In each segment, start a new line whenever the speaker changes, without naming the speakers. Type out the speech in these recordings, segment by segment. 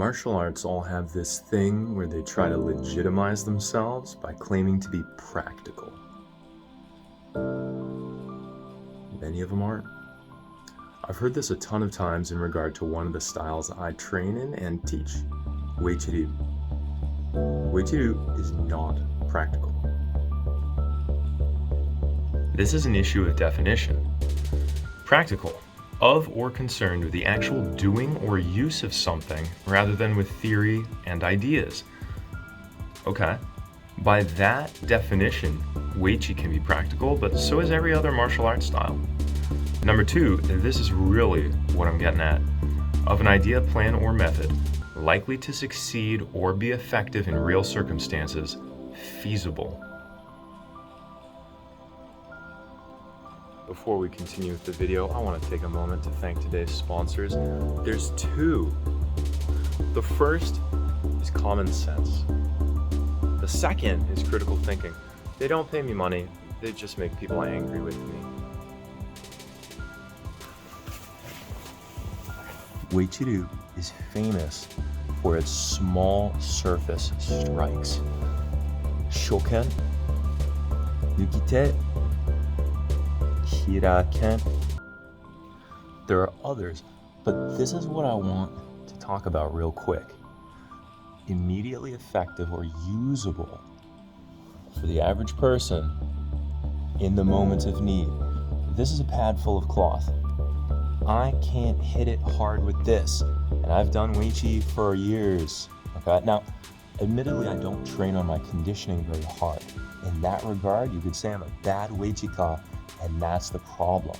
Martial arts all have this thing where they try to legitimize themselves by claiming to be practical. Many of them aren't. I've heard this a ton of times in regard to one of the styles I train in and teach, Uechi Ryu. Uechi Ryu is not practical. This is an issue of definition. Practical, of or concerned with the actual doing or use of something rather than with theory and ideas. Okay, by that definition, Uechi can be practical, but so is every other martial arts style. Number two, this is really what I'm getting at, of an idea, plan, or method likely to succeed or be effective in real circumstances, feasible. Before we continue with the video, I want to take a moment to thank today's sponsors. There's two. The first is common sense. The second is critical thinking. They don't pay me money, they just make people angry with me. Uechi Ryu is famous for its small surface strikes. Shoken, nukite, hiraken. There are others, but this is what I want to talk about real quick. Immediately effective or usable for the average person in the moment of need. This is a pad full of cloth. I can't hit it hard with this, and I've done Uechi for years. Okay, now, admittedly, I don't train on my conditioning very hard. In that regard, you could say I'm a bad Uechi-ka, and that's the problem.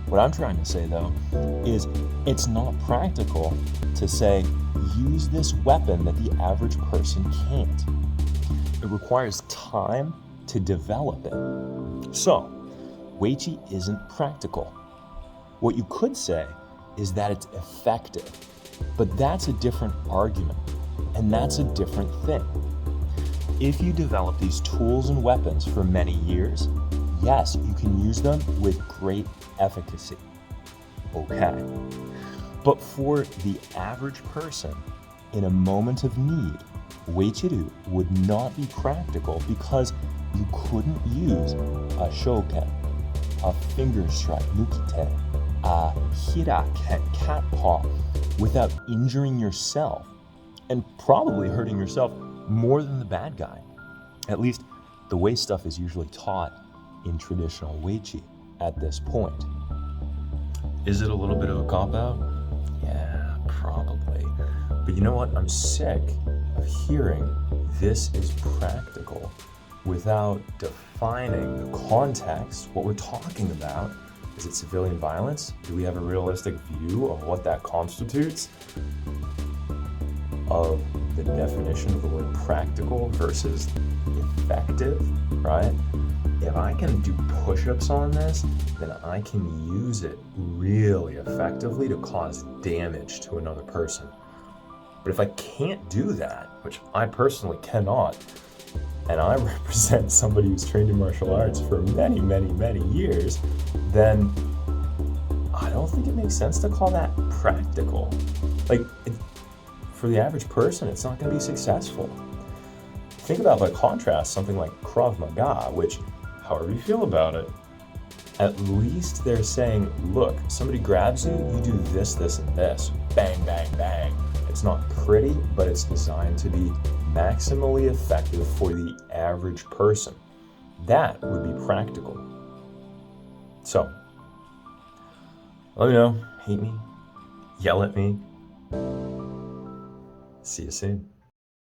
What I'm trying to say, though, is it's not practical to say, use this weapon that the average person can't. It requires time to develop it. So, Uechi isn't practical. What you could say is that it's effective, but that's a different argument, and that's a different thing. If you develop these tools and weapons for many years, yes, you can use them with great efficacy. Okay. But for the average person, in a moment of need, Uechi Ryu would not be practical because you couldn't use a shoken, a finger strike, nukite, a hiraken, cat paw, without injuring yourself and probably hurting yourself more than the bad guy. At least the way stuff is usually taught in traditional Uechi at this point. Is it a little bit of a cop-out? Yeah, probably. But you know what? I'm sick of hearing this is practical without defining the context, what we're talking about. Is it civilian violence? Do we have a realistic view of what that constitutes? Of the definition of the word practical versus effective, right? If I can do push-ups on this, then I can use it really effectively to cause damage to another person. But if I can't do that, which I personally cannot, and I represent somebody who's trained in martial arts for many, many, many years, then I don't think it makes sense to call that practical. For the average person, it's not going to be successful. Think about, by contrast, something like Krav Maga, which, however you feel about it, at least they're saying, look, somebody grabs you, you do this, this, and this. Bang, bang, bang. It's not pretty, but it's designed to be maximally effective for the average person. That would be practical. So, let me know, hate me, yell at me. See you soon.